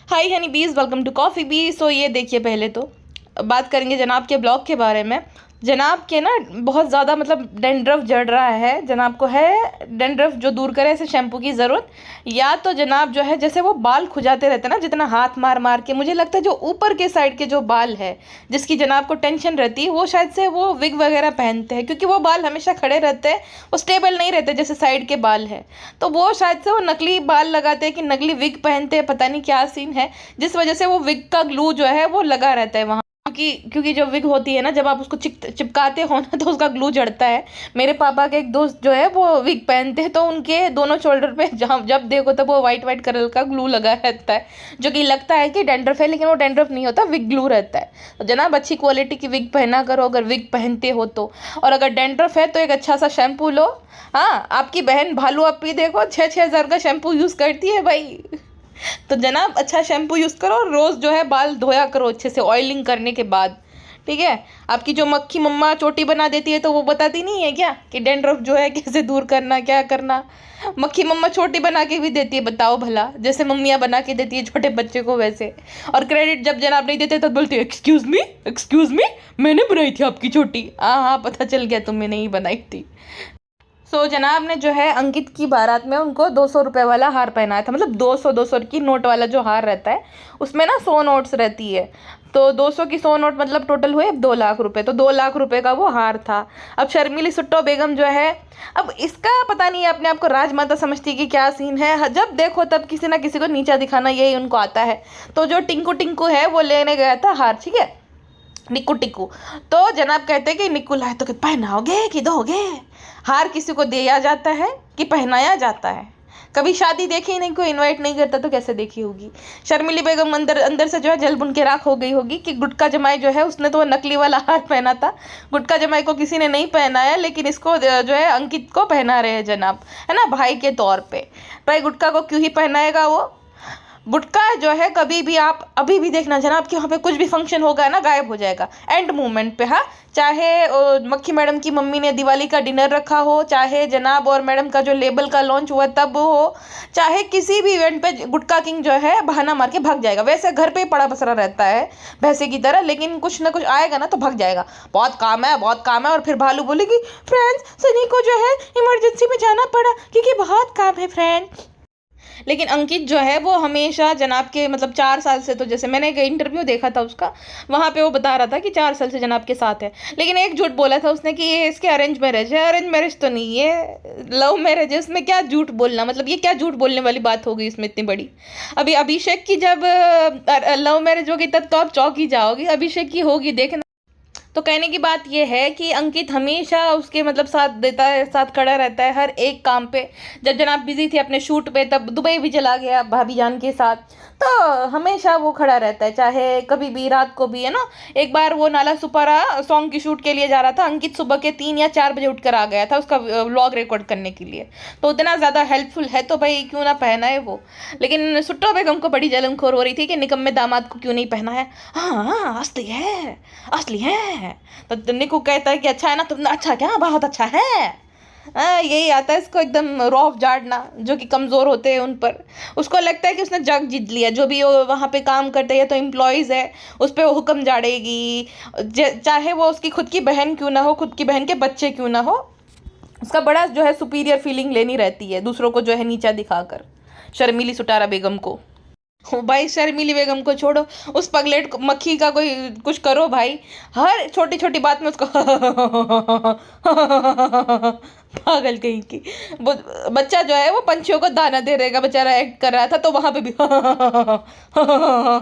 हाय हनी बीज, welcome to coffee B. सो ये देखिए, पहले तो बात करेंगे जनाब के ब्लॉग के बारे में। जनाब के ना बहुत ज़्यादा मतलब डेंड्रफ जड़ रहा है। जनाब को है डेंड्रफ जो दूर करे ऐसे शैम्पू की ज़रूरत, या तो जनाब जो है जैसे वो बाल खुजाते रहते हैं ना, जितना हाथ मार मार के, मुझे लगता है जो ऊपर के साइड के जो बाल है जिसकी जनाब को टेंशन रहती है, वो शायद से वो विग वगैरह पहनते हैं, क्योंकि वो बाल हमेशा खड़े रहते हैं, वो स्टेबल नहीं रहते जैसे साइड के बाल है। तो वो शायद से वो नकली बाल लगाते हैं कि नकली विग पहनते हैं, पता नहीं क्या सीन है, जिस वजह से वो विग का ग्लू जो है वो लगा रहता है वहाँ। क्योंकि जो विग होती है ना, जब आप उसको चिपकाते हो ना, तो उसका ग्लू जड़ता है। मेरे पापा के एक दोस्त जो है वो विग पहनते हैं, तो उनके दोनों शोल्डर पे जब देखो तब वो वाइट वाइट कलर का ग्लू लगा रहता है, जो कि लगता है कि डेंड्रफ है, लेकिन वो डेंड्रफ नहीं होता, विग ग्लू रहता है। तो जनाब अच्छी क्वालिटी की विग पहना करो अगर विग पहनते हो तो। और अगर डेंड्रफ है तो एक अच्छा सा शैम्पू लो। हाँ, आपकी बहन भालू अपी देखो 6,000 का शैम्पू यूज़ करती है भाई। तो जनाब अच्छा शैम्पू यूज़ करो और रोज़ जो है बाल धोया करो अच्छे से ऑयलिंग करने के बाद, ठीक है। आपकी जो मक्खी मम्मा चोटी बना देती है, तो वो बताती नहीं है क्या कि डेंड्रफ जो है कैसे दूर करना, क्या करना। मक्खी मम्मा छोटी बना के भी देती है, बताओ भला, जैसे मम्मियाँ बना के देती है छोटे बच्चे को वैसे। और क्रेडिट जब जनाब नहीं देते तो बोलती है एक्सक्यूज़ मी, मैंने बनाई थी आपकी छोटी। हाँ हाँ, पता चल गया तुमने नहीं बनाई थी। जनाब ने जो है अंकित की बारात में उनको 200 रुपये वाला हार पहनाया था, मतलब 200 की नोट वाला जो हार रहता है उसमें ना 100 नोट्स रहती है, तो 200 की 100 नोट मतलब टोटल हुए 2 लाख रुपए, तो 2 लाख रुपए का वो हार था। अब शर्मिली सुट्टो बेगम जो है, अब इसका पता नहीं अपने आप को राजमाता समझती कि क्या सीन है, जब देखो तब किसी ना किसी को नीचा दिखाना यही उनको आता है। तो जो टिंकू टिंकू है वो लेने गया था हार, ठीक है, निक्कू टिक्कू। तो जनाब कहते हैं कि निक्कू लाए तो कि पहनाओगे कि दोगे। हार किसी को दिया जाता है कि पहनाया जाता है? कभी शादी देखी ही नहीं, कोई इनवाइट नहीं करता तो कैसे देखी होगी। शर्मिली बेगम अंदर अंदर से जो है जल बुन के राख हो गई होगी कि गुटका जमाई जो है उसने तो वो नकली वाला हार पहना था, गुटका जमाई को किसी ने नहीं पहनाया, लेकिन इसको जो है अंकित को पहना रहे हैं जनाब, है ना, भाई के तौर पे। भाई गुटका को क्यों ही पहनाएगा वो। गुटका जो है कभी भी आप अभी भी देखना जनाब कि वहाँ पे कुछ भी फंक्शन होगा ना, गायब हो जाएगा एंड मोमेंट पे। हाँ, चाहे मक्खी मैडम की मम्मी ने दिवाली का डिनर रखा हो, चाहे जनाब और मैडम का जो लेबल का लॉन्च हुआ तब हो, चाहे किसी भी इवेंट पे गुटका किंग जो है बहाना मार के भाग जाएगा। वैसे घर पे ही पड़ा पसरा रहता है भैंसे की तरह, लेकिन कुछ ना कुछ आएगा ना तो भाग जाएगा, बहुत काम है बहुत काम है। और फिर भालू बोलेगी फ्रेंड्स सनी को जो है इमरजेंसी में जाना पड़ा क्योंकि बहुत काम है फ्रेंड। लेकिन अंकित जो है वो हमेशा जनाब के मतलब 4 साल से, तो जैसे मैंने एक इंटरव्यू देखा था उसका, वहाँ पे वो बता रहा था कि 4 साल से जनाब के साथ है। लेकिन एक झूठ बोला था उसने कि ये इसके अरेंज मैरिज है। अरेंज मैरिज तो नहीं, ये लव मैरिज है। उसमें क्या झूठ बोलना, मतलब ये क्या झूठ बोलने वाली बात हो गई इसमें इतनी बड़ी। अभी अभिषेक की जब लव मैरिज होगी तब तो आप चौंक ही जाओगी, अभिषेक की होगी देखना। तो कहने की बात यह है कि अंकित हमेशा उसके मतलब साथ देता है, साथ खड़ा रहता है हर एक काम पे। जब जनाब बिजी थी अपने शूट पे तब दुबई भी चला गया भाभी जान के साथ, तो हमेशा वो खड़ा रहता है, चाहे कभी भी रात को भी, है ना। एक बार वो नाला सुपारा सॉन्ग की शूट के लिए जा रहा था, अंकित सुबह के 3 या 4 बजे उठकर आ गया था उसका व्लॉग रिकॉर्ड करने के लिए। तो इतना ज़्यादा हेल्पफुल है तो भाई क्यों ना पहना है वो। लेकिन सुट्टो बेगम को बड़ी जलनखोर हो रही थी कि निकम्मे दामाद को क्यों नहीं पहना है। हाँ असली है, असली है। तो निकू कहता है कि अच्छा है ना, तुमने अच्छा क्या, बहुत अच्छा है। यही आता है इसको एकदम रौफ झाड़ना, जो कि कमज़ोर होते हैं उन पर। उसको लगता है कि उसने जग जीत लिया, जो भी वो वहाँ पे काम करते हैं तो एम्प्लॉयज़ है उस पर वो हुक्म झाड़ेगी, चाहे वो उसकी खुद की बहन क्यों ना हो, खुद की बहन के बच्चे क्यों ना हो। उसका बड़ा जो है सुपीरियर फीलिंग लेनी रहती है दूसरों को जो है नीचा दिखाकर। शर्मिली सुटारा बेगम को, ओ भाई शर्मिली बेगम को छोड़ो, उस पगलेट मक्खी का कोई कुछ करो भाई। हर छोटी छोटी बात में उसको पागल कहीं की। वो बच्चा जो है वो पंछियों को दाना दे रहेगा, बेचारा एक्ट कर रहा था तो वहां पे भी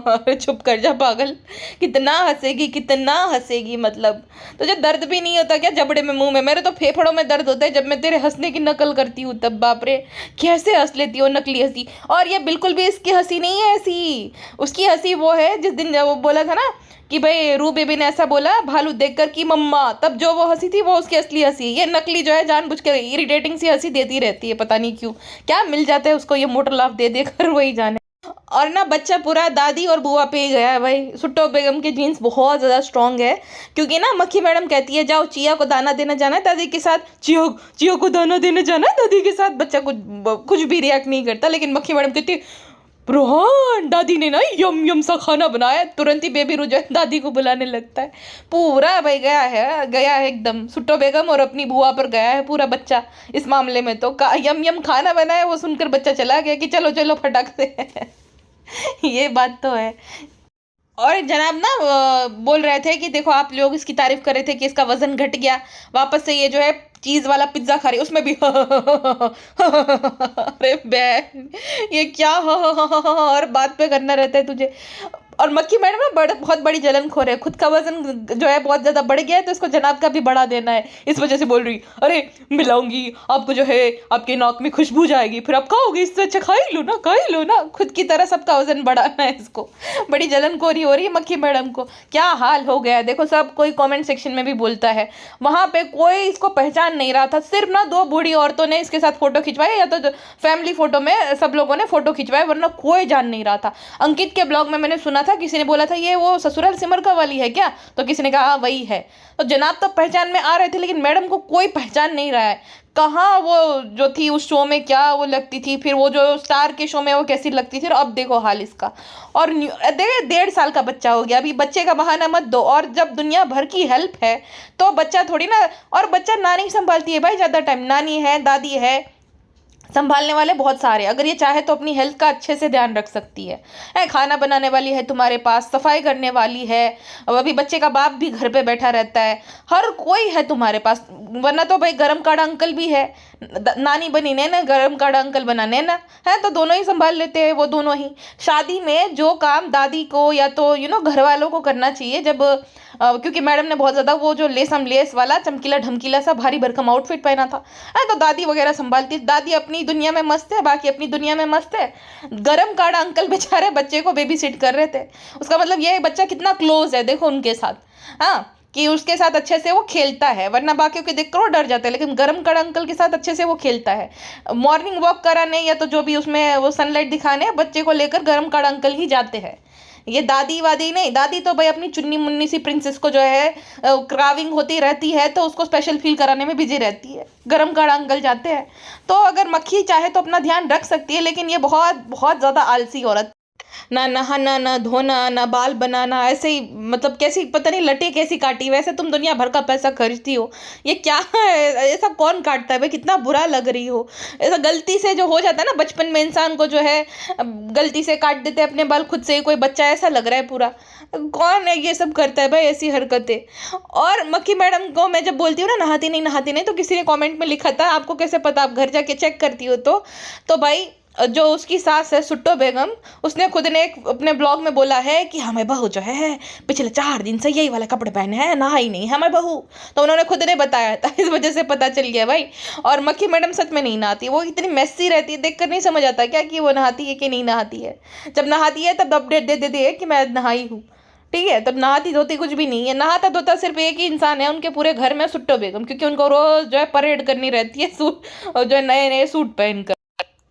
अरे चुप कर जा पागल, कितना हंसेगी कितना हंसेगी मतलब। तो जब दर्द भी नहीं होता क्या जबड़े में, मुंह में, मेरे तो फेफड़ों में दर्द होता है जब मैं तेरे हंसने की नकल करती हूँ तब। बाप रे कैसे हंस लेती हो, नकली हंसी। और ये बिल्कुल भी इसकी हंसी नहीं है ऐसी, उसकी हंसी वो है जिस दिन जब वो बोला था ना कि भाई रू बेबी ने ऐसा बोला भालू देखकर कि मम्मा, तब जो वो हंसी थी वो उसकी असली हंसी। ये नकली जो है जानबूझकर इरिटेटिंग सी हंसी देती रहती है, पता नहीं क्यों, क्या मिल जाता है उसको ये मोटर लाभ दे देकर वही जाने। और ना बच्चा पूरा दादी और बुआ पे ही गया है भाई। सुट्टो बेगम के जीन्स बहुत ज़्यादा स्ट्रांग है, क्योंकि ना मक्खी मैडम कहती है जाओ चिया को दाना देने जाना है दादी के साथ, चिया को दाना देने जाना है दादी के साथ। बच्चा कुछ भी रिएक्ट नहीं करता, लेकिन मक्खी मैडम कहती है रोहन दादी ने ना यम यम सा खाना बनाया, तुरंत ही बेबी रुजैन दादी को बुलाने लगता है। पूरा भाई गया है एकदम सुट्टो बेगम और अपनी बुआ पर गया है पूरा बच्चा इस मामले में। तो यम यम खाना बनाया वो सुनकर बच्चा चला गया कि चलो चलो फटाक से ये बात तो है। और जनाब ना बोल रहे थे कि देखो आप लोग इसकी तारीफ कर रहे थे कि इसका वजन घट गया, वापस से ये जो है चीज वाला पिज्जा खा रही, उसमें भी अरे बहन ये क्या और बात पे करना रहता है तुझे। और मक्खी मैडम ना बहुत बड़ी जलनखोर है, खुद का वजन जो है बहुत ज्यादा बढ़ गया है तो इसको जनाब का भी बढ़ा देना है, इस वजह से बोल रही अरे मिलाऊंगी आपको जो है आपके नाक में खुशबू जाएगी फिर आप खाओगे, इससे अच्छा खा ही लो ना, खुद की तरह सबका वजन बढ़ाना है इसको। बड़ी जलनखोरी हो रही है मक्खी मैडम को, क्या हाल हो गया है। देखो सब कोई कॉमेंट सेक्शन में भी बोलता है, वहां पे कोई इसको पहचान नहीं रहा था, सिर्फ ना 2 बूढ़ी औरतों ने इसके साथ फोटो खिंचवाए या तो फैमिली फोटो में सब लोगों ने फोटो खिंचवाए, वरना कोई जान नहीं रहा था। अंकित के ब्लॉग में मैंने सुना था किसी ने बोला था ये वो ससुराल सिमर का वाली है क्या, तो किसी ने कहा हाँ वही है। तो जनाब तो पहचान में आ रहे थे लेकिन मैडम को कोई पहचान नहीं रहा है, कहाँ वो जो थी उस शो में क्या वो लगती थी, फिर वो जो स्टार के शो में वो कैसी लगती थी, और अब देखो हाल इसका। और देखिए 1.5 साल का बच्चा हो गया, अभी बच्चे का बहाना मत दो। और जब दुनिया भर की हेल्प है तो बच्चा थोड़ी ना, और बच्चा नानी संभालती है भाई ज़्यादा टाइम, नानी है दादी है, संभालने वाले बहुत सारे, अगर ये चाहे तो अपनी हेल्थ का अच्छे से ध्यान रख सकती है। खाना बनाने वाली है तुम्हारे पास, सफाई करने वाली है, अब अभी बच्चे का बाप भी घर पे बैठा रहता है, हर कोई है तुम्हारे पास। वरना तो भाई गरम काढ़ा अंकल भी है, नानी बनी ने ना गरम काढ़ा अंकल बनाने ना है, तो दोनों ही संभाल लेते हैं वो दोनों ही। शादी में जो काम दादी को या तो घर वालों को करना चाहिए, जब क्योंकि मैडम ने बहुत ज़्यादा वो जो लेस वाला चमकीला ढमकीला सा भारी भरकम आउटफिट पहना था, तो दादी वगैरह संभालती, दादी अपनी दुनिया में मस्त है, बाकी अपनी दुनिया में मस्त है। गरम काढ़ा अंकल बेचारे बच्चे को बेबी सिट कर रहे थे, उसका मतलब ये बच्चा कितना क्लोज है देखो उनके साथ, हाँ कि उसके साथ अच्छे से वो खेलता है, वरना बाकियों के देख कर वो डर जाते हैं, लेकिन गरम काढ़ा अंकल के साथ अच्छे से वो खेलता है। मॉर्निंग वॉक कराने या तो जो भी उसमें वो सनलाइट दिखाने बच्चे को लेकर गरम काढ़ा अंकल ही जाते हैं, ये दादी वादी नहीं। दादी तो भाई अपनी चुन्नी मुन्नी सी प्रिंसेस को जो है क्राविंग होती रहती है तो उसको स्पेशल फील कराने में बिजी रहती है, गरम काढ़ा अंकल जाते हैं। तो अगर मक्खी चाहे तो अपना ध्यान रख सकती है, लेकिन ये बहुत बहुत ज़्यादा आलसी औरत, ना नहाना ना धोना ना बाल बनाना, ऐसे ही मतलब कैसी पता नहीं लटे कैसी काटी, वैसे तुम दुनिया भर का पैसा खर्चती हो, ये क्या है, ऐसा कौन काटता है भाई, कितना बुरा लग रही हो। ऐसा गलती से जो हो जाता है ना बचपन में इंसान को जो है गलती से काट देते हैं अपने बाल खुद से ही कोई बच्चा, ऐसा लग रहा है पूरा। कौन है ये सब करता है भाई ऐसी हरकतें। और मक्खी मैडम को मैं जब बोलती हूँ ना नहाती नहीं, तो किसी ने कॉमेंट में लिखा था आपको कैसे पता, आप घर जाके चेक करती हो तो भाई जो उसकी सास है सुट्टो बेगम, उसने खुद ने एक अपने ब्लॉग में बोला है कि हमें बहू जो है पिछले 4 दिन से यही वाले कपड़े पहने हैं, नहाई नहीं हमें बहू, तो उन्होंने खुद ने बताया था, इस वजह से पता चल गया भाई। और मक्खी मैडम सच में नहीं नहाती, वो इतनी मेसी रहती है, देखकर नहीं समझ आता क्या कि वो नहाती है कि नहीं नहाती है। जब नहाती है तब अपडेट दे देती है कि मैं नहाई हूँ, ठीक है, तब नहाती धोती कुछ भी नहीं है। नहाता धोता सिर्फ एक ही इंसान है उनके पूरे घर में, सुट्टो बेगम, क्योंकि उनको रोज जो है परेड करनी रहती है सूट, जो है नए नए सूट पहनकर।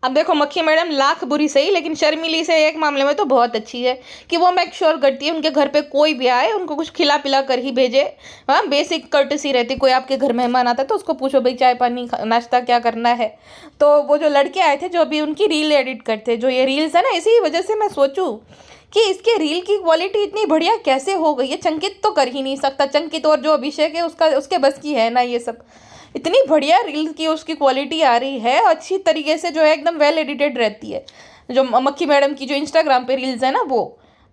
अब देखो मक्खी मैडम लाख बुरी सही, लेकिन शर्मिली से एक मामले में तो बहुत अच्छी है कि वो मेक श्योर करती है उनके घर पे कोई भी आए उनको कुछ खिला पिला कर ही भेजे। हाँ बेसिक कर्टसी रहती, कोई आपके घर मेहमान आता है तो उसको पूछो भाई चाय पानी नाश्ता क्या करना है। तो वो जो लड़के आए थे जो अभी उनकी रील एडिट करते, जो ये रील्स है ना, इसी वजह से मैं सोचूं कि इसके रील की क्वालिटी इतनी बढ़िया कैसे हो गई है। चंकित तो कर ही नहीं सकता, चंकित और जो अभिषेक है उसके बस की है ना ये सब, इतनी बढ़िया रील की उसकी क्वालिटी आ रही है, अच्छी तरीके से जो है एकदम वेल एडिटेड रहती है। जो मक्खी मैडम की जो इंस्टाग्राम पे रील्स है ना वो,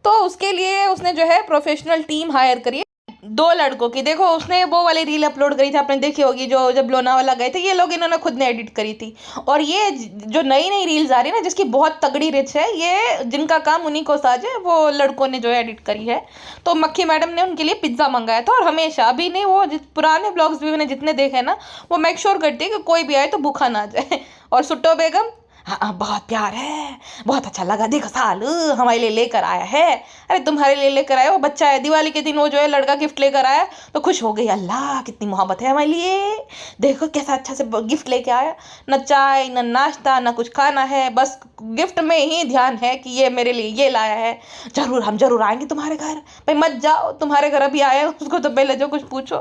तो उसके लिए उसने जो है प्रोफेशनल टीम हायर करी है 2 लड़कों की। देखो उसने वो वाली रील अपलोड करी थी, आपने देखी होगी, जो जब लोनावाला गए थे, ये लोग इन्होंने खुद ने एडिट करी थी। और ये जो नई नई रील्स आ रही है ना जिसकी बहुत तगड़ी रिच है, ये जिनका काम उन्हीं को साज है, वो लड़कों ने जो है एडिट करी है। तो मक्खी मैडम ने उनके लिए पिज्ज़ा मंगाया था, और हमेशा अभी नहीं, वो पुराने ब्लॉग्स भी मैंने जितने देखे ना, वो मेक श्योर करती है कि कोई भी आए तो भूखा ना जाए। और सुट्टो बेगम, हाँ बहुत प्यार है, बहुत अच्छा लगा, देखो सालू हमारे लिए लेकर आया है। अरे तुम्हारे लिए लेकर आया, वो बच्चा है, दिवाली के दिन वो जो है लड़का गिफ्ट लेकर आया तो खुश हो गई, अल्लाह कितनी मोहब्बत है हमारे लिए, देखो कैसा अच्छा से गिफ्ट लेके आया। न चाय न नाश्ता न कुछ खाना है, बस गिफ्ट में ही ध्यान है कि ये मेरे लिए ये लाया है, हम जरूर आएंगे तुम्हारे घर। भाई मत जाओ, तुम्हारे घर अभी आए उसको तो पहले जो कुछ पूछो।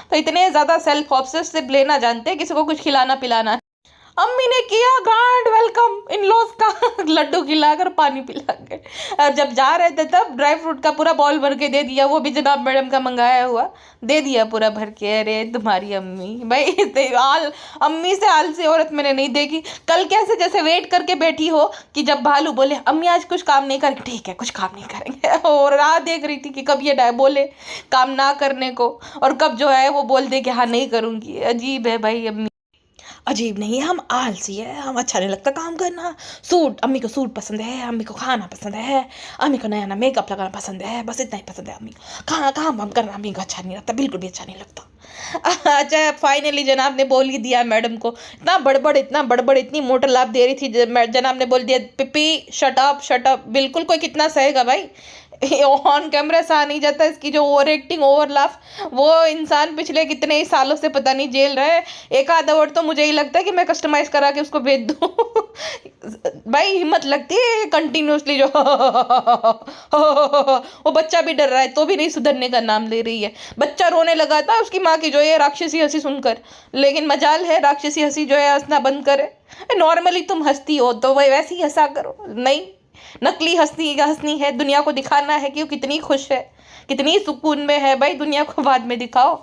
तो इतने ज़्यादा सेल्फ ऑब्सेस्ड से लेना जानते हैं किसी को कुछ खिलाना पिलाना। अम्मी ने किया ग्रैंड वेलकम इन लॉज का लड्डू खिलाकर पानी पिला के। और जब जा रहे थे तब ड्राई फ्रूट का पूरा बॉल भर के दे दिया, वो भी जनाब मैडम का मंगाया हुआ दे दिया पूरा भर के। अरे तुम्हारी अम्मी भाई अम्मी से आलसी औरत मैंने नहीं देखी। कल कैसे जैसे वेट करके बैठी हो कि जब भालू बोले अम्मी आज कुछ काम नहीं करेंगे, ठीक है कुछ काम नहीं करेंगे और राह देख रही थी कि कब ये बोले काम ना करने को और कब जो है वो बोल दे कि हाँ नहीं करूँगी। अजीब है भाई अम्मी। अजीब नहीं, हम आलसी है, हम अच्छा नहीं लगता काम करना। सूट, अम्मी को सूट पसंद है, अम्मी को खाना पसंद है, अम्मी को नया नया मेकअप लगाना पसंद है, बस इतना ही पसंद है अम्मी को। खाना काम हम करना अम्मी को अच्छा नहीं लगता, बिल्कुल भी अच्छा नहीं लगता। अच्छा फाइनली जनाब ने बोल ही दिया मैडम को। इतना बड़बड़ इतनी मोटर लाभ दे रही थी, जनाब ने बोल दिया पिपी शट अप। बिल्कुल कोई कितना सहेगा भाई, ऑन कैमरा सहा नहीं जाता। इसकी जो ओवर एक्टिंग ओवर लाफ, वो इंसान पिछले कितने ही सालों से पता नहीं जेल रहा है। एक आधा वर्ड तो मुझे ही लगता है कि मैं कस्टमाइज करा के उसको भेज दूँ भाई हिम्मत लगती है कंटिन्यूसली जो वो बच्चा भी डर रहा है तो भी नहीं सुधरने का नाम ले रही है। बच्चा रोने लगा था उसकी माँ की जो है राक्षसी हंसी सुनकर, लेकिन मजाल है राक्षसी हंसी जो है हंसना बंद करे। नॉर्मली तुम हंसती हो तो वही वैसे ही हंसा करो, नहीं नकली हंसनी है, दुनिया को दिखाना है कि वो कितनी खुश है, कितनी सुकून में है। भाई दुनिया को बाद में दिखाओ,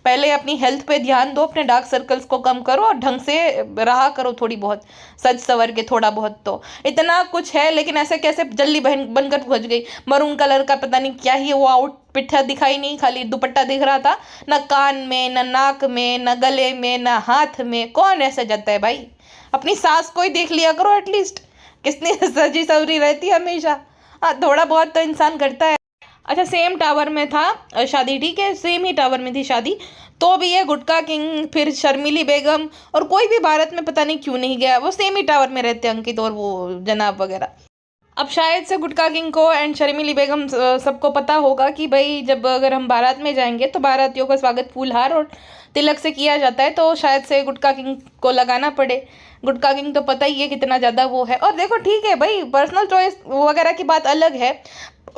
पहले अपनी हेल्थ पे ध्यान दो, अपने डार्क सर्कल्स को कम करो और ढंग से रहा करो, थोड़ी बहुत सज सवर के थोड़ा बहुत। तो इतना कुछ है लेकिन ऐसे कैसे जल्दी बहन बनकर पहुंच गई। मरून कलर का पता नहीं क्या ही वो आउटफिट दिखाई नहीं, खाली दुपट्टा दिख रहा था, न कान में न नाक में न गले में न हाथ में। कौन ऐसा जाता है भाई, अपनी सास को ही देख लिया करो एटलीस्ट, कितनी सजी सवरी रहती है हमेशा। हाँ थोड़ा बहुत तो इंसान करता है। अच्छा सेम टावर में था शादी, ठीक है सेम ही टावर में थी शादी, तो भी ये गुटका किंग फिर शर्मिली बेगम और कोई भी भारत में पता नहीं क्यों नहीं गया, वो सेम ही टावर में रहते अंकित और वो जनाब वगैरह। अब शायद से गुटका किंग को एंड शर्मिली बेगम सबको पता होगा कि भाई जब अगर हम बारात में जाएंगे तो बारातियों का स्वागत फूलहार और तिलक से किया जाता है, तो शायद से गुटका किंग को लगाना पड़े। गुटका किंग तो पता ही है कितना ज़्यादा वो है। और देखो ठीक है भाई पर्सनल चॉइस वगैरह की बात अलग है,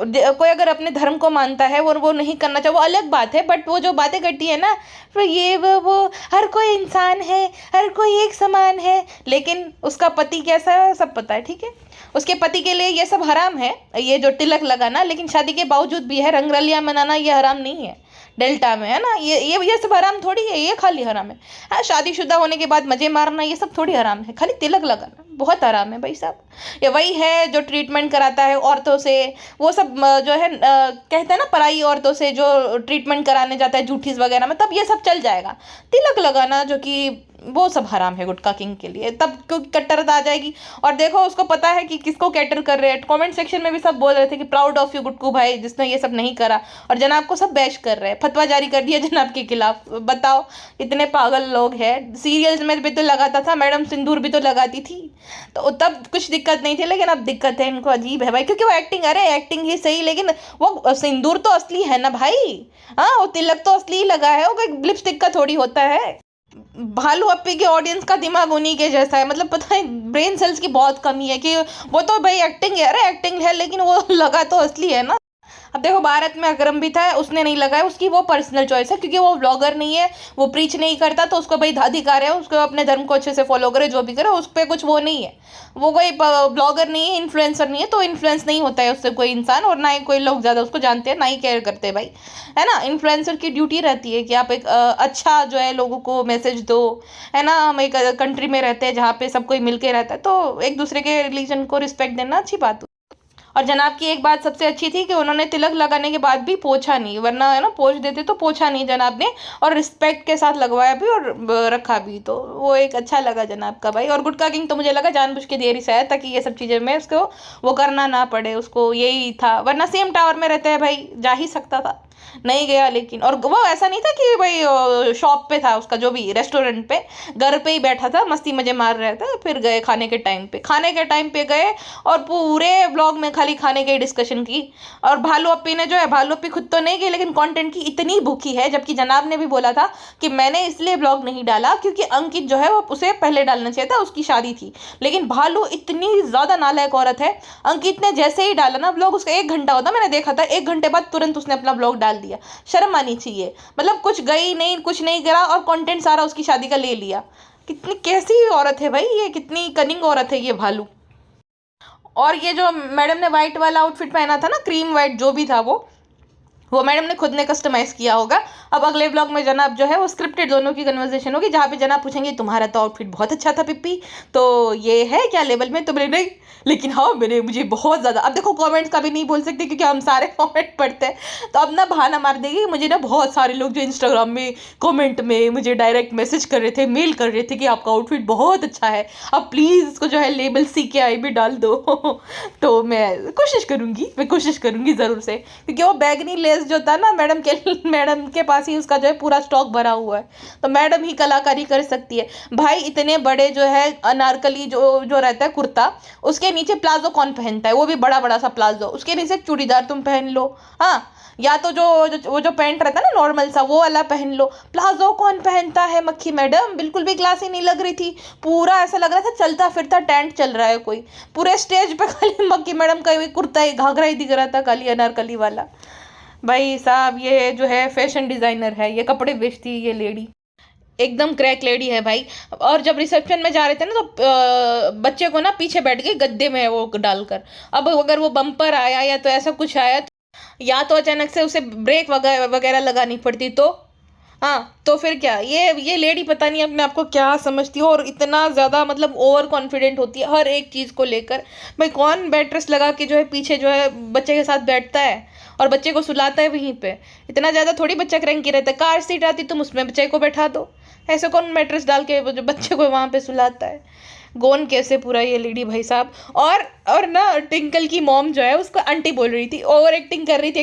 कोई अगर अपने धर्म को मानता है और वो नहीं करना चाहे वो अलग बात है, बट वो जो बातें करती है ना फिर ये वो हर कोई इंसान है, हर कोई एक समान है, लेकिन उसका पति कैसा है सब पता है, ठीक है उसके पति के लिए ये सब हराम है, ये जो तिलक लगाना, लेकिन शादी के बावजूद भी है रंगरलियां मनाना ये हराम नहीं है डेल्टा में, है ना। ये सब हराम थोड़ी है, ये खाली हराम है। हाँ शादीशुदा होने के बाद मजे मारना ये सब थोड़ी हराम है, खाली तिलक लगाना बहुत हराम है भाई साहब। ये वही है जो ट्रीटमेंट कराता है औरतों से, वो सब जो है कहते हैं ना पराई औरतों से जो ट्रीटमेंट कराने जाता है जूठीस वगैरह में, तब ये सब चल जाएगा। तिलक लगाना जो कि वो सब हराम है गुटका किंग के लिए, तब क्योंकि कट्टरता आ जाएगी। और देखो उसको पता है कि किसको कैटर कर रहे हैं, कमेंट सेक्शन में भी सब बोल रहे थे कि प्राउड ऑफ यू गुटकू भाई जिसने ये सब नहीं करा, और जनाब को सब बैश कर रहे हैं, फतवा जारी कर दिया जनाब के खिलाफ। बताओ इतने पागल लोग हैं। सीरियल्स में भी तो लगाता था, मैडम सिंदूर भी तो लगाती थी, तो तब कुछ दिक्कत नहीं थी, लेकिन अब दिक्कत है इनको। अजीब है भाई, क्योंकि वो एक्टिंग, अरे एक्टिंग ही सही, लेकिन वो सिंदूर तो असली है ना भाई। हाँ वो तिलक तो असली ही लगा है, वो कोई लिपस्टिक का थोड़ी होता है। भालू अप्पी के ऑडियंस का दिमाग उन्हीं के जैसा है, मतलब पता है ब्रेन सेल्स की बहुत कमी है कि वो तो भाई एक्टिंग है, अरे एक्टिंग है लेकिन वो लगा तो असली है ना। अब देखो भारत में अकरम भी था, उसने नहीं लगाया, उसकी वो पर्सनल चॉइस है, क्योंकि वो ब्लॉगर नहीं है, वो प्रीच नहीं करता, तो उसको भाई अधिकार है उसको अपने धर्म को अच्छे से फॉलो करे, जो भी करे उस पर कुछ वो नहीं है। वो कोई ब्लॉगर नहीं है, इन्फ्लुएंसर नहीं है, तो इन्फ्लुएंस नहीं होता है उससे कोई इंसान, और ना ही कोई लोग ज़्यादा उसको जानते हैं, ना ही केयर करते हैं भाई, है ना। इन्फ्लुएंसर की ड्यूटी रहती है कि आप एक अच्छा जो है लोगों को मैसेज दो, है ना। हम एक कंट्री में रहते हैं जहाँ पे सब कोई मिल के रहता है, तो एक दूसरे के रिलीजन को रिस्पेक्ट देना अच्छी बात। और जनाब की एक बात सबसे अच्छी थी कि उन्होंने तिलक लगाने के बाद भी पोछा नहीं, वरना है ना पोछ देते तो पोछा नहीं जनाब ने, और रिस्पेक्ट के साथ लगवाया भी और रखा भी, तो वो एक अच्छा लगा जनाब का भाई। और गुटका किंग तो मुझे लगा जानबूझ के दे रही शायद, ताकि ये सब चीज़ें में उसको वो करना ना पड़े, उसको यही था, वरना सेम टावर में रहते हैं भाई, जा ही सकता था, नहीं गया। लेकिन और वो ऐसा नहीं था कि भाई शॉप पे था उसका, जो भी रेस्टोरेंट पे, घर पे ही बैठा था, मस्ती मजे मार रहे थे, फिर गए खाने के टाइम पे गए और पूरे ब्लॉग में खाली खाने की डिस्कशन की। और भालू अप्पी ने जो है, भालू अप्पी खुद तो नहीं की, लेकिन कंटेंट की इतनी भूखी है, जबकि जनाब ने भी बोला था कि मैंने इसलिए ब्लॉग नहीं डाला क्योंकि अंकित जो है वो उसे पहले डालना चाहिए था, उसकी शादी थी। लेकिन भालू इतनी ज़्यादा नालायक औरत है, अंकित ने जैसे ही डाला ना ब्लॉग, उसका 1 घंटा होता, मैंने देखा था 1 घंटे बाद तुरंत उसने अपना ब्लॉग डाल दिया। शर्म आनी चाहिए, मतलब कुछ गई नहीं, कुछ नहीं करा और कंटेंट सारा उसकी शादी का ले लिया। कितनी कैसी औरत है भाई ये, कितनी कनिंग औरत है ये भालू। और ये जो मैडम ने वाइट वाला आउटफिट पहना था ना, क्रीम वाइट जो भी था वो मैडम ने खुद ने कस्टमाइज़ किया होगा। अब अगले ब्लॉग में जनाब जो है वो स्क्रिप्टेड दोनों की कन्वर्सेशन होगी, जहाँ पे जनाब पूछेंगे तुम्हारा तो आउटफिट बहुत अच्छा था पिप्पी, तो ये है क्या लेवल में? तो बोले नहीं, लेकिन हाँ मुझे बहुत ज़्यादा। अब देखो कमेंट्स का भी नहीं बोल सकते क्योंकि हम सारे कमेंट पढ़ते हैं, तो अब ना बहाना मार देगी मुझे ना बहुत सारे लोग जो इंस्टाग्राम में कमेंट में मुझे डायरेक्ट मैसेज कर रहे थे, मेल कर रहे थे कि आपका आउटफिट बहुत अच्छा है, अब प्लीज़ इसको जो है लेबल CKI में डाल दो। तो मैं कोशिश करूँगी ज़रूर से, क्योंकि वो बैगनी लेस जो था ना मैडम के पास ही उसका जो है पूरा स्टॉक भरा हुआ है, तो मैडम ही कलाकारी कर सकती है भाई। इतने बड़े जो है अनारकली जो रहता है कुर्ता, उसके नीचे प्लाजो कौन पहनता है? वो भी बड़ा बड़ा सा प्लाजो, उसके नीचे चूड़ीदार तुम पहन लो, हाँ, या तो जो पैंट रहता है ना नॉर्मल सा वो वाला पहन लो, प्लाजो कौन पहनता है? मक्खी मैडम बिल्कुल भी क्लासी नहीं लग रही थी, पूरा ऐसा लग रहा था चलता फिरता टेंट चल रहा है कोई, पूरे स्टेज पे खाली मक्खी मैडम का कुर्ता ही घाघरा ही दिख रहा था खाली अनारकली वाला। भाई साहब ये जो है फैशन डिज़ाइनर है, ये कपड़े बेचती है ये लेडी, एकदम क्रैक लेडी है भाई। और जब रिसेप्शन में जा रहे थे ना तो बच्चे को ना पीछे बैठ गए गद्दे में वो डालकर, अब अगर वो बम्पर आया या तो ऐसा कुछ आया या तो अचानक से उसे ब्रेक वगैरह लगानी पड़ती, तो हाँ तो फिर क्या, ये लेडी पता नहीं अपने आप को क्या समझती है, और इतना ज़्यादा मतलब ओवर कॉन्फिडेंट होती है हर एक चीज़ को लेकर। भाई कौन बेड रेस्ट लगा के जो है पीछे जो है बच्चे के साथ बैठता है और बच्चे को सुलाता है वहीं पे? इतना ज़्यादा थोड़ी बच्चा क्रैंकी रहता है, कार सीट आती तुम उसमें बच्चे को बैठा दो, ऐसे कौन मैट्रेस डाल के जो बच्चे को वहाँ पे सुलाता है? गोन कैसे पूरा ये लेडी भाई साहब। और ना ट्विंकल की मॉम जो है उसको आंटी बोल रही थी, ओवर एक्टिंग कर रही थी।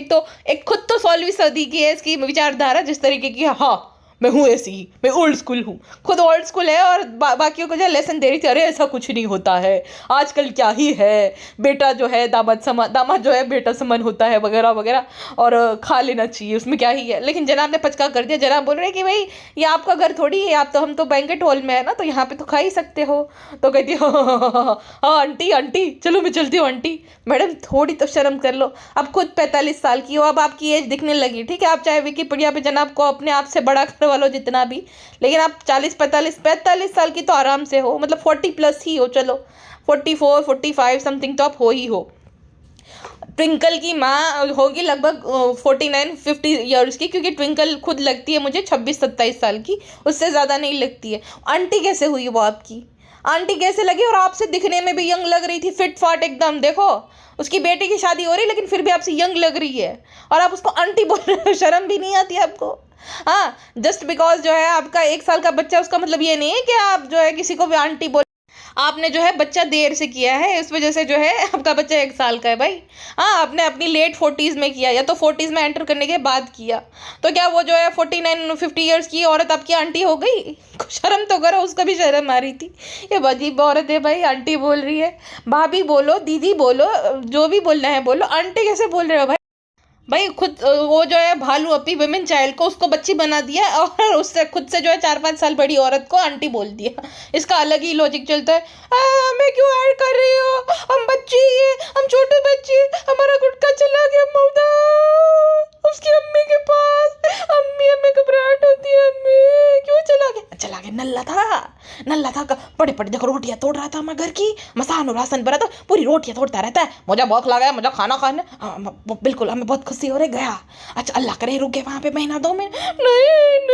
एक खुद तो 16वीं सदी की है इसकी विचारधारा जिस तरीके की, हाँ मैं हूँ ऐसी ही, मैं ओल्ड स्कूल हूँ, खुद ओल्ड स्कूल है, और बाकियों को जो लेसन दे रही थी, अरे ऐसा कुछ नहीं होता है, आजकल क्या ही है, बेटा जो है दामाद जो है बेटा समान होता है वगैरह वगैरह, और खा लेना चाहिए उसमें क्या ही है। लेकिन जनाब ने पचका कर दिया, जनाब बोल रहे हैं कि भाई ये आपका घर थोड़ी है, आप तो हम तो बैंकेट हॉल में है ना, तो यहाँ पे तो खा ही सकते हो। तो कहती है हाँ आंटी चलो मैं चलती हूँ आंटी। मैडम थोड़ी तो शर्म कर लो, अब खुद 45 साल की हो, अब आपकी एज दिखने लगी, ठीक है, आप चाहे विकिपीडिया पे जनाब को अपने आप से बड़ा वालो जितना भी, लेकिन आप 45 साल की तो आराम से हो, मतलब 40+ ही हो, चलो 44 45 समथिंग तो आप हो ही हो। ट्विंकल की माँ होगी लगभग 49-50 ईयर्स की, क्योंकि ट्विंकल खुद लगती है मुझे 26-27 साल की, उससे ज़्यादा नहीं लगती है। आंटी कैसे हुई वो आपकी? आंटी कैसे लगी? और आपसे दिखने में भी यंग लग रही थी, फिट फाट एकदम। देखो उसकी बेटी की शादी हो रही लेकिन फिर भी आपसे यंग लग रही है, और आप उसको आंटी बोल रहे हो, शर्म भी नहीं आती आपको? हाँ, जस्ट बिकॉज जो है आपका 1 साल का बच्चा, उसका मतलब ये नहीं है कि आप जो है किसी को भी आंटी बोल, आपने जो है बच्चा देर से किया है, इस वजह से जो है आपका बच्चा 1 साल का है भाई। हाँ, आपने अपनी लेट 40s में किया या तो 40s में एंटर करने के बाद किया, तो क्या वो जो है 49-50 ईयर्स की औरत आपकी आंटी हो गई? शर्म तो करो, उसका भी शर्म आ रही थी। ये अजीब औरत है भाई, आंटी बोल रही है, भाभी बोलो, दीदी बोलो, जो भी बोलना है बोलो, आंटी कैसे बोल रहे हो भाई? खुद वो जो है भालू अपनी वुमेन चाइल्ड को उसको बच्ची बना दिया, और उससे खुद से जो है 4-5 साल बड़ी औरत को आंटी बोल दिया। इसका अलग ही लॉजिक चलता है। हमें क्यों ऐड कर रही हो? हम बच्ची है, हम छोटे बच्चे, हमारा गुटका चला गया मौदा उसकी अम्मी के पास, अम्मी हमें घबराहट होती है, अम्मी क्यों चला गया? नल्ला था बड़े देखो रोटियां तोड़ रहा था हमारे घर की, मसान और राशन भरा था, पूरी रोटियां तोड़ता रहता है, मुझे भूख लगा, मुझे खाना खाना। बिल्कुल, हमें बहुत खुशी हो रही, गया, अच्छा अल्लाह करे रुक गए वहाँ पे महीना 2 महीने। नहीं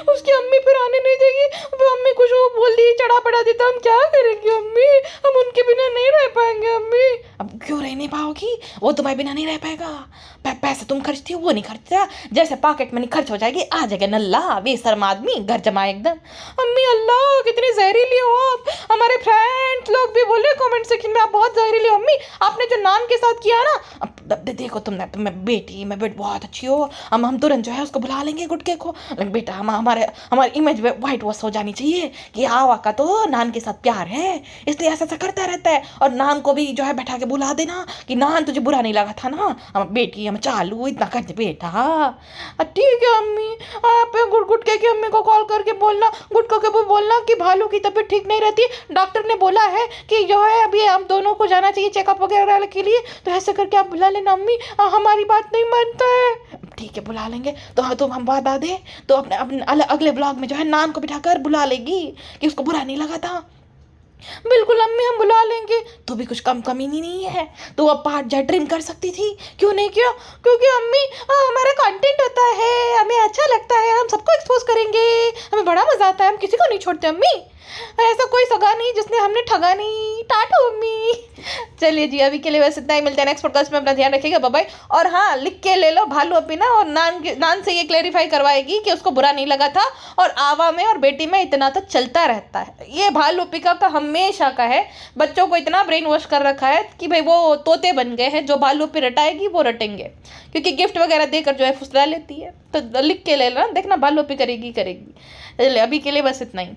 उसकी अम्मी फिर आने नहीं देगी, अम्मी कुछ वो बोल दी, चढ़ा पड़ा दी, तो हम क्या करेंगे अम्मी? हम उनके बिना नहीं रह पाएंगे अम्मी। अब क्यों रह नहीं पाओगी? वो तुम्हारे बिना नहीं रह पाएगा, पैसे तुम खर्चती हो वो नहीं खर्चता, जैसे पॉकेट मनी खर्च हो जाएगी आ जाएगा नल्ला बेशर्म आदमी घर जमा एकदम। अम्मी अल्लाह कितनी जहरीली हो आप, हमारे फ्रेंड्स लोग भी बोल रहे कमेंट सेक्शन में आप बहुत जहरीली हो। अम्मी आपने जो नान के साथ किया ना, अब देखो तुम्हें बेटी बहुत अच्छी हो, हम तुरंत जो है उसको बुला लेंगे गुटके को, लेकिन बेटा हमारी इमेज वाइट वॉश हो जानी चाहिए कि आवा का तो नान के साथ प्यार है, इसलिए ऐसा करता रहता है। और नान को भी जो है बैठा के बुला देना कि नान तुझे बुरा नहीं लगा था ना, हम बेटी हम चालू इतना कर दे बेटा। ठीक है अम्मी, आप गुटके की अम्मी को कॉल करके बोलना, गुटके को बोलना कि भालू की तबीयत ठीक नहीं रहती, डॉक्टर ने बोला है कि जो है अभी हम दोनों को जाना चाहिए चेकअप वगैरह के लिए, तो ऐसे करके आप बुला लेना अम्मी, हमारी बात नहीं मानता है। ठीक है बुला लेंगे। तो हाँ, तो हम बता दें तो अपने अपने अगले ब्लॉग में जो है नान को बिठाकर बुला लेगी कि उसको बुरा नहीं लगा था। बिल्कुल अम्मी, हम बुला लेंगे। तो भी कुछ कमी नहीं है, तो अब पार्ट जा ड्रीम कर सकती थी, क्यों नहीं किया? क्योंकि अम्मी हमारा कंटेंट होता है, हमें अच्छा लगता है, हम सबको एक्सपोज करेंगे, हमें बड़ा मजा आता है, हम किसी को नहीं छोड़ते अम्मी। ऐसा कोई सगा नहीं जिसने हमने ठगा नहीं। टाटू अम्मी। चलिए जी, अभी के लिए बस इतना ही। मिलते हैं नेक्स्ट पॉडकास्ट में। अपना ध्यान रखिएगा, बाय बाय। और हाँ, लिख के ले लो भालू अपी ना, और नान से ये क्लेरिफाई करवाएगी कि उसको बुरा नहीं लगा था, और आवा में और बेटी में इतना तो चलता रहता है। ये भालू पिका का हमेशा का है। बच्चों को इतना ब्रेन वॉश कर रखा है कि भाई वो तोते बन गए हैं, जो भालू पे रटाएगी वो रटेंगे, क्योंकि गिफ्ट वगैरह देकर जो है फुसला लेती है। तो लिख के ले लो, देखना भालू पे करेगी। चलिए अभी के लिए बस इतना ही।